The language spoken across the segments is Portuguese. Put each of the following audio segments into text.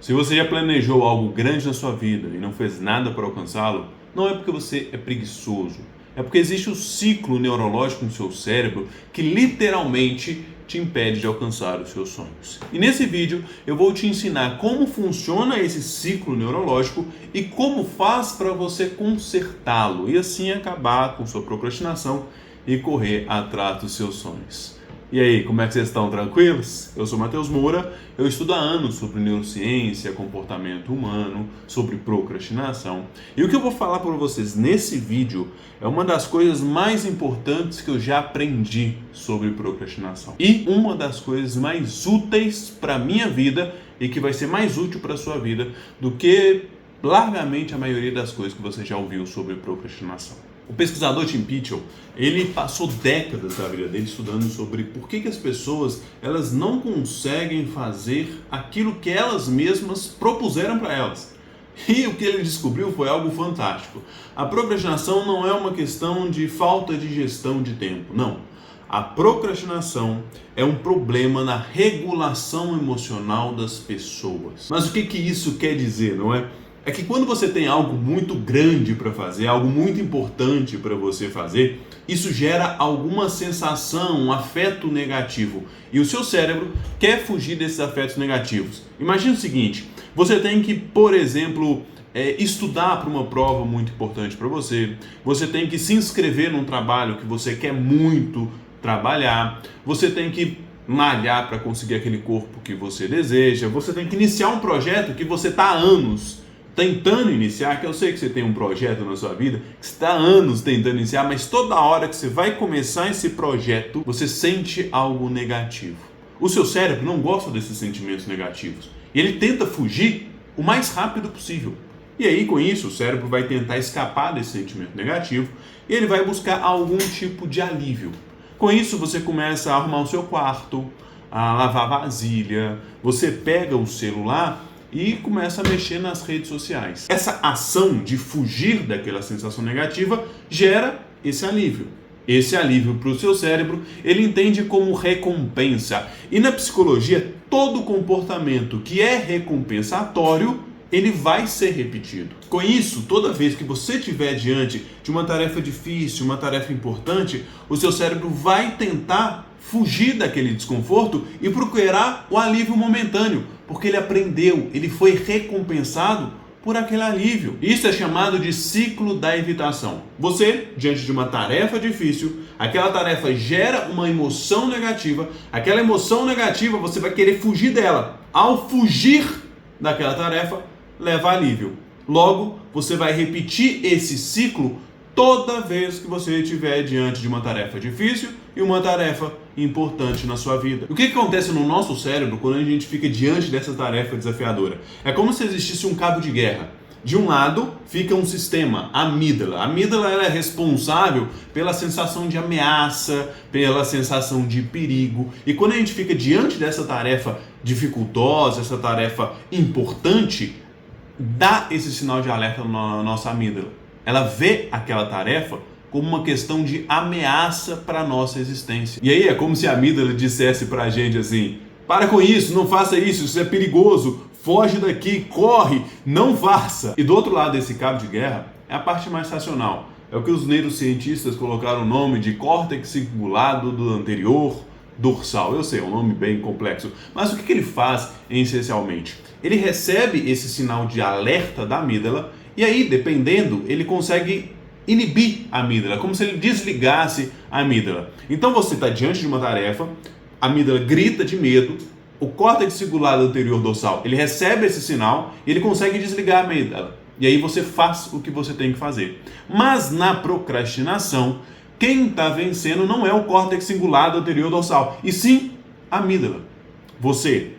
Se você já planejou algo grande na sua vida e não fez nada para alcançá-lo, não é porque você é preguiçoso. É porque existe um ciclo neurológico no seu cérebro que literalmente te impede de alcançar os seus sonhos. E nesse vídeo eu vou te ensinar como funciona esse ciclo neurológico e como faz para você consertá-lo e assim acabar com sua procrastinação e correr atrás dos seus sonhos. E aí, como é que vocês estão? Tranquilos? Eu sou Matheus Moura, eu estudo há anos sobre neurociência, comportamento humano, sobre procrastinação. E o que eu vou falar para vocês nesse vídeo é uma das coisas mais importantes que eu já aprendi sobre procrastinação. E uma das coisas mais úteis para a minha vida e que vai ser mais útil para a sua vida do que largamente a maioria das coisas que você já ouviu sobre procrastinação. O pesquisador Tim Pitchell, ele passou décadas da vida dele estudando sobre por que as pessoas elas não conseguem fazer aquilo que elas mesmas propuseram para elas. E o que ele descobriu foi algo fantástico. A procrastinação não é uma questão de falta de gestão de tempo, não. A procrastinação é um problema na regulação emocional das pessoas. Mas o que isso quer dizer, não é? É que quando você tem algo muito grande para fazer, algo muito importante para você fazer, isso gera alguma sensação, um afeto negativo. E o seu cérebro quer fugir desses afetos negativos. Imagina o seguinte, você tem que, por exemplo, estudar para uma prova muito importante para você, você tem que se inscrever num trabalho que você quer muito trabalhar, você tem que malhar para conseguir aquele corpo que você deseja, você tem que iniciar um projeto que você está há anos tentando iniciar, que eu sei que você tem um projeto na sua vida, que você está há anos tentando iniciar, mas toda hora que você vai começar esse projeto, você sente algo negativo. O seu cérebro não gosta desses sentimentos negativos. E ele tenta fugir o mais rápido possível. E aí, com isso, o cérebro vai tentar escapar desse sentimento negativo e ele vai buscar algum tipo de alívio. Com isso, você começa a arrumar o seu quarto, a lavar vasilha, você pega o celular e começa a mexer nas redes sociais. Essa ação de fugir daquela sensação negativa gera esse alívio. Esse alívio para o seu cérebro, ele entende como recompensa. E na psicologia, todo comportamento que é recompensatório, ele vai ser repetido. Com isso, toda vez que você estiver diante de uma tarefa difícil, uma tarefa importante, o seu cérebro vai tentar fugir daquele desconforto e procurar o alívio momentâneo, porque ele aprendeu, ele foi recompensado por aquele alívio. Isso é chamado de ciclo da evitação. Você, diante de uma tarefa difícil, aquela tarefa gera uma emoção negativa, aquela emoção negativa você vai querer fugir dela. Ao fugir daquela tarefa, leva alívio. Logo, você vai repetir esse ciclo toda vez que você estiver diante de uma tarefa difícil e uma tarefa importante na sua vida. O que acontece no nosso cérebro quando a gente fica diante dessa tarefa desafiadora? É como se existisse um cabo de guerra. De um lado fica um sistema, a amígdala. A amígdala ela é responsável pela sensação de ameaça, pela sensação de perigo. E quando a gente fica diante dessa tarefa dificultosa, essa tarefa importante, dá esse sinal de alerta na nossa amígdala. Ela vê aquela tarefa como uma questão de ameaça para a nossa existência. E aí é como se a amígdala dissesse para a gente assim: para com isso, não faça isso, isso é perigoso, foge daqui, corre, não faça. E do outro lado desse cabo de guerra é a parte mais racional. É o que os neurocientistas colocaram o nome de córtex cingulado do anterior dorsal. Eu sei, é um nome bem complexo. Mas o que ele faz essencialmente? Ele recebe esse sinal de alerta da amígdala e aí, dependendo, ele consegue inibir a amígdala, como se ele desligasse a amígdala. Então você está diante de uma tarefa, a amígdala grita de medo, o córtex cingulado anterior dorsal, ele recebe esse sinal e ele consegue desligar a amígdala. E aí você faz o que você tem que fazer. Mas na procrastinação, quem está vencendo não é o córtex cingulado anterior dorsal, e sim a amígdala. Você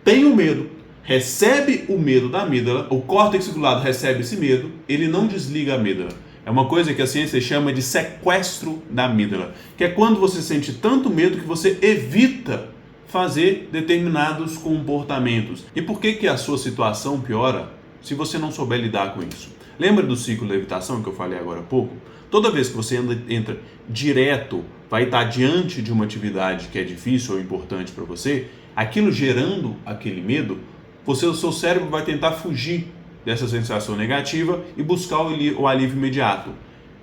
tem o medo, recebe o medo da amígdala, o córtex cingulado recebe esse medo, ele não desliga a amígdala. É uma coisa que a ciência chama de sequestro da amígdala, que é quando você sente tanto medo que você evita fazer determinados comportamentos. E por que a sua situação piora se você não souber lidar com isso? Lembra do ciclo da evitação que eu falei agora há pouco? Toda vez que você entra direto, vai estar diante de uma atividade que é difícil ou importante para você, aquilo gerando aquele medo, o seu cérebro vai tentar fugir dessa sensação negativa e buscar o alívio imediato.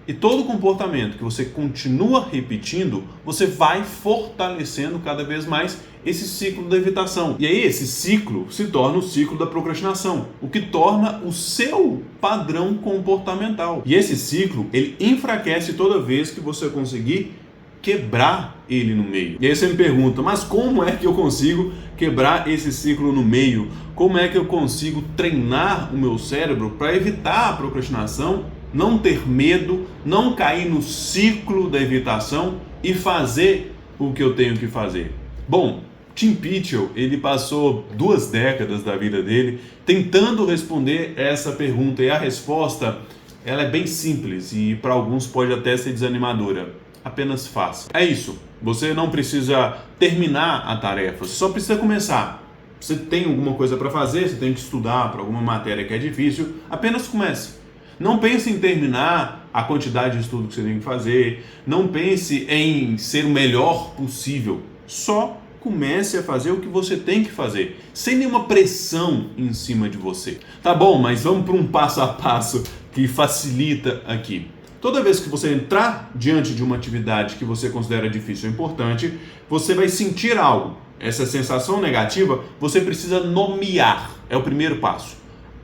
E todo comportamento que você continua repetindo, você vai fortalecendo cada vez mais esse ciclo da evitação. E aí esse ciclo se torna o ciclo da procrastinação, o que torna o seu padrão comportamental. E esse ciclo, ele enfraquece toda vez que você conseguir quebrar ele no meio. E aí você me pergunta, mas como é que eu consigo quebrar esse ciclo no meio? Como é que eu consigo treinar o meu cérebro para evitar a procrastinação, não ter medo, não cair no ciclo da evitação e fazer o que eu tenho que fazer? Bom, Tim Pitchell, ele passou 2 décadas da vida dele tentando responder essa pergunta, e a resposta, ela é bem simples e para alguns pode até ser desanimadora. Apenas faça. É isso. Você não precisa terminar a tarefa, você só precisa começar. Você tem alguma coisa para fazer, você tem que estudar para alguma matéria que é difícil, apenas comece. Não pense em terminar a quantidade de estudo que você tem que fazer, não pense em ser o melhor possível. Só comece a fazer o que você tem que fazer, sem nenhuma pressão em cima de você. Tá bom, mas vamos para um passo a passo que facilita aqui. Toda vez que você entrar diante de uma atividade que você considera difícil ou importante, você vai sentir algo. Essa sensação negativa, você precisa nomear. É o primeiro passo.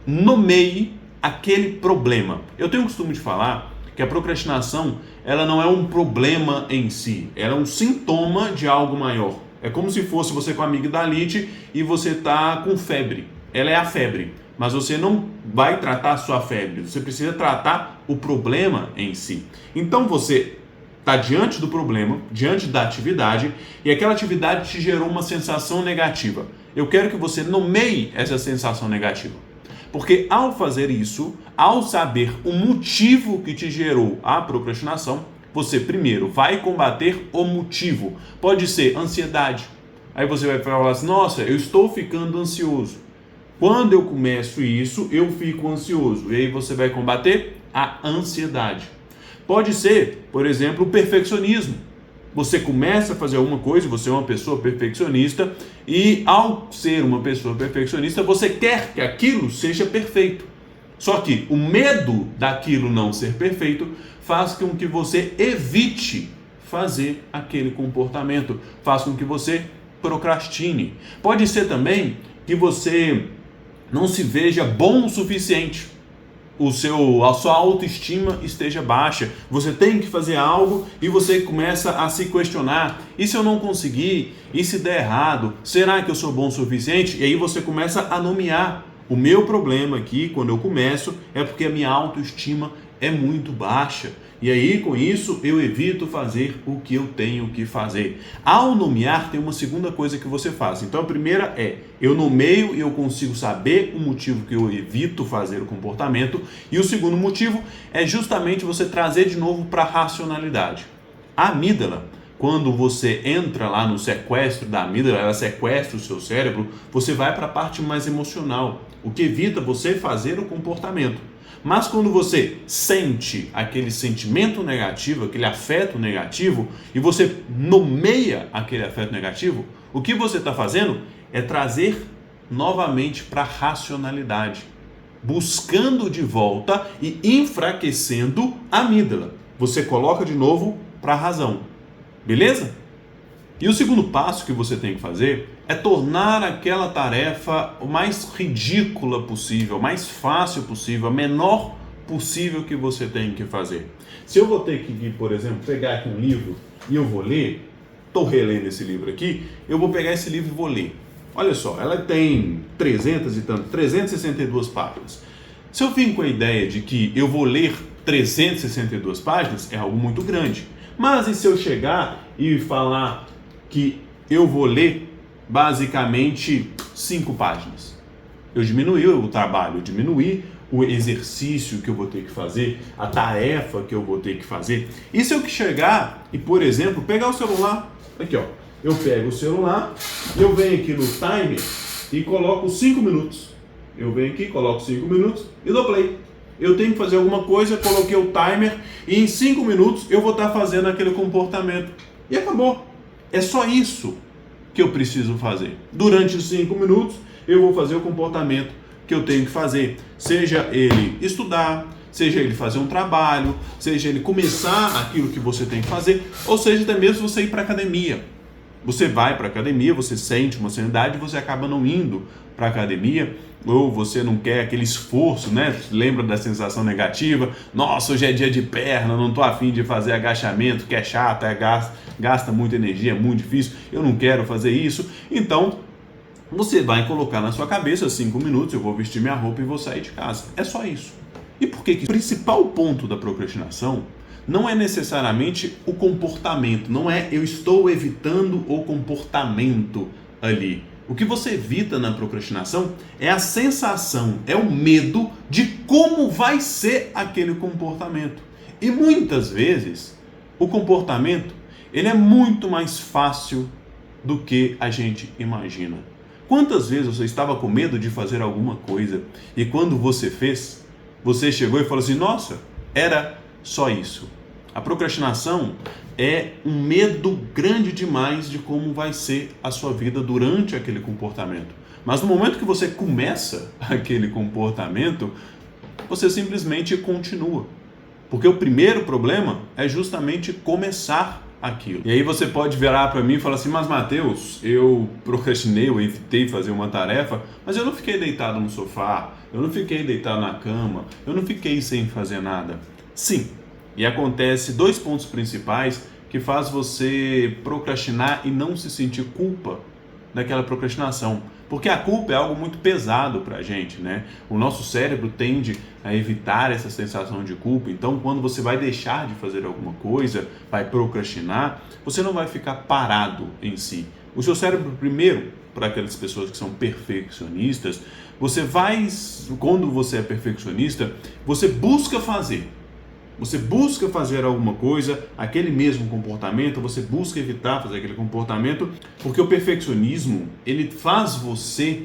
Nomeie aquele problema. Eu tenho o costume de falar que a procrastinação, ela não é um problema em si. Ela é um sintoma de algo maior. É como se fosse você com amigdalite e você está com febre. Ela é a febre. Mas você não vai tratar a sua febre, você precisa tratar o problema em si. Então você está diante do problema, diante da atividade, e aquela atividade te gerou uma sensação negativa. Eu quero que você nomeie essa sensação negativa. Porque ao fazer isso, ao saber o motivo que te gerou a procrastinação, você primeiro vai combater o motivo. Pode ser ansiedade. Aí você vai falar assim, nossa, eu estou ficando ansioso. Quando eu começo isso, eu fico ansioso. E aí você vai combater a ansiedade. Pode ser, por exemplo, o perfeccionismo. Você começa a fazer alguma coisa, você é uma pessoa perfeccionista, e ao ser uma pessoa perfeccionista, você quer que aquilo seja perfeito. Só que o medo daquilo não ser perfeito faz com que você evite fazer aquele comportamento, faz com que você procrastine. Pode ser também que você não se veja bom o suficiente, a sua autoestima esteja baixa, você tem que fazer algo e você começa a se questionar, e se eu não conseguir, e se der errado, será que eu sou bom o suficiente? E aí você começa a nomear, o meu problema aqui, quando eu começo, é porque a minha autoestima é muito baixa, e aí com isso eu evito fazer o que eu tenho que fazer. Ao nomear, tem uma segunda coisa que você faz. Então a primeira é, eu nomeio e eu consigo saber o motivo que eu evito fazer o comportamento, e o segundo motivo é justamente você trazer de novo para a racionalidade. A amígdala, quando você entra lá no sequestro da amígdala, ela sequestra o seu cérebro, você vai para a parte mais emocional, o que evita você fazer o comportamento. Mas quando você sente aquele sentimento negativo, aquele afeto negativo, e você nomeia aquele afeto negativo, o que você está fazendo é trazer novamente para a racionalidade, buscando de volta e enfraquecendo a amígdala. Você coloca de novo para a razão. Beleza? E o segundo passo que você tem que fazer é tornar aquela tarefa o mais ridícula possível, o mais fácil possível, a menor possível que você tem que fazer. Se eu vou ter que, por exemplo, pegar aqui um livro e eu vou ler, estou relendo esse livro aqui, eu vou pegar esse livro e vou ler. Olha só, ela tem 362 páginas. Se eu vim com a ideia de que eu vou ler 362 páginas, é algo muito grande. Mas e se eu chegar e falar que eu vou ler basicamente 5 páginas? Eu diminuí o trabalho, eu diminuí o exercício que eu vou ter que fazer, a tarefa que eu vou ter que fazer. E se eu chegar e, por exemplo, pegar o celular, aqui ó, eu pego o celular, eu venho aqui no timer e coloco 5 minutos. Eu venho aqui, coloco 5 minutos e dou play. Eu tenho que fazer alguma coisa, coloquei o timer e em 5 minutos eu vou estar fazendo aquele comportamento. E acabou. É só isso que eu preciso fazer. Durante os 5 minutos eu vou fazer o comportamento que eu tenho que fazer. Seja ele estudar, seja ele fazer um trabalho, seja ele começar aquilo que você tem que fazer, ou seja até mesmo você ir para a academia. Você vai para a academia, você sente uma ansiedade, você acaba não indo para a academia, ou você não quer aquele esforço, né? Lembra da sensação negativa? Nossa, hoje é dia de perna, não estou afim de fazer agachamento, que é chato, gasta muita energia, é muito difícil, eu não quero fazer isso. Então, você vai colocar na sua cabeça 5 minutos, eu vou vestir minha roupa e vou sair de casa. É só isso. E por que? O principal ponto da procrastinação não é necessariamente o comportamento, não é eu estou evitando o comportamento ali. O que você evita na procrastinação é a sensação, é o medo de como vai ser aquele comportamento. E muitas vezes o comportamento ele é muito mais fácil do que a gente imagina. Quantas vezes você estava com medo de fazer alguma coisa e quando você fez, você chegou e falou assim, nossa, era só isso. A procrastinação é um medo grande demais de como vai ser a sua vida durante aquele comportamento. Mas no momento que você começa aquele comportamento, você simplesmente continua. Porque o primeiro problema é justamente começar aquilo. E aí você pode virar para mim e falar assim, mas Mateus, eu procrastinei, eu evitei fazer uma tarefa, mas eu não fiquei deitado no sofá, eu não fiquei deitado na cama, eu não fiquei sem fazer nada. Sim, e acontece 2 pontos principais que faz você procrastinar e não se sentir culpa daquela procrastinação. Porque a culpa é algo muito pesado para a gente, né? O nosso cérebro tende a evitar essa sensação de culpa. Então, quando você vai deixar de fazer alguma coisa, vai procrastinar, você não vai ficar parado em si. O seu cérebro, primeiro, para aquelas pessoas que são perfeccionistas, quando você é perfeccionista, você busca fazer. Você busca fazer alguma coisa, aquele mesmo comportamento, você busca evitar fazer aquele comportamento, porque o perfeccionismo, ele faz você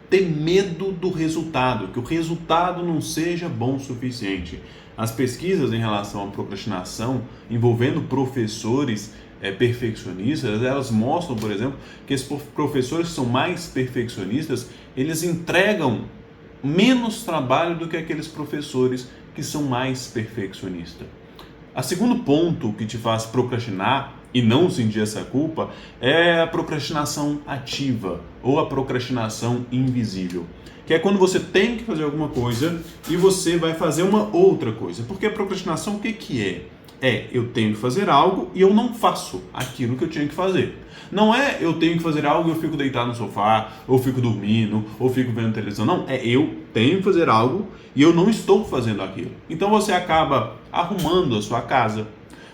ter medo do resultado, que o resultado não seja bom o suficiente. As pesquisas em relação à procrastinação, envolvendo professores perfeccionistas, elas mostram, por exemplo, que esses professores que são mais perfeccionistas, eles entregam menos trabalho do que aqueles professores que são mais perfeccionistas. O segundo ponto que te faz procrastinar e não sentir essa culpa é a procrastinação ativa ou a procrastinação invisível, que é quando você tem que fazer alguma coisa e você vai fazer uma outra coisa. Porque a procrastinação o que é? Eu tenho que fazer algo e eu não faço aquilo que eu tinha que fazer. Não é eu tenho que fazer algo e eu fico deitado no sofá, ou fico dormindo, ou fico vendo televisão. Não, eu tenho que fazer algo e eu não estou fazendo aquilo. Então você acaba arrumando a sua casa,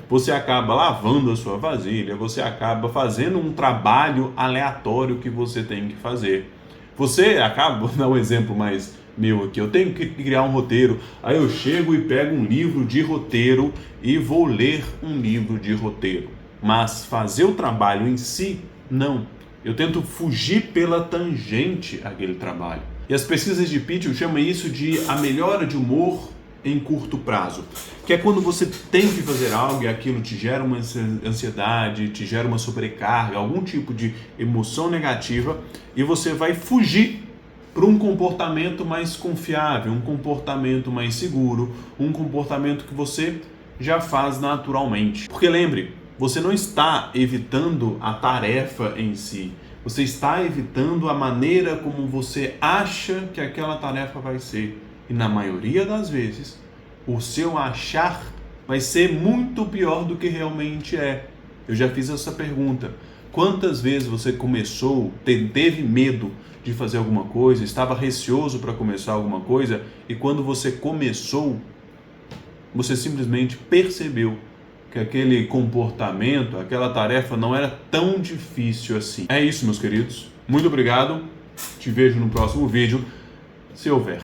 você acaba lavando a sua vasilha, você acaba fazendo um trabalho aleatório que você tem que fazer. Você acaba, vou dar um exemplo mais meu aqui, eu tenho que criar um roteiro, aí eu chego e pego um livro de roteiro e vou ler um livro de roteiro. Mas fazer o trabalho em si, não. Eu tento fugir pela tangente aquele trabalho. E as pesquisas de Pitchell chamam isso de a melhora de humor em curto prazo, que é quando você tem que fazer algo e aquilo te gera uma ansiedade, te gera uma sobrecarga, algum tipo de emoção negativa, e você vai fugir para um comportamento mais confiável, um comportamento mais seguro, um comportamento que você já faz naturalmente. Porque lembre, você não está evitando a tarefa em si, você está evitando a maneira como você acha que aquela tarefa vai ser. E na maioria das vezes, o seu achar vai ser muito pior do que realmente é. Eu já fiz essa pergunta. Quantas vezes você começou, teve medo de fazer alguma coisa, estava receoso para começar alguma coisa, e quando você começou, você simplesmente percebeu que aquele comportamento, aquela tarefa não era tão difícil assim. É isso, meus queridos. Muito obrigado. Te vejo no próximo vídeo, se houver.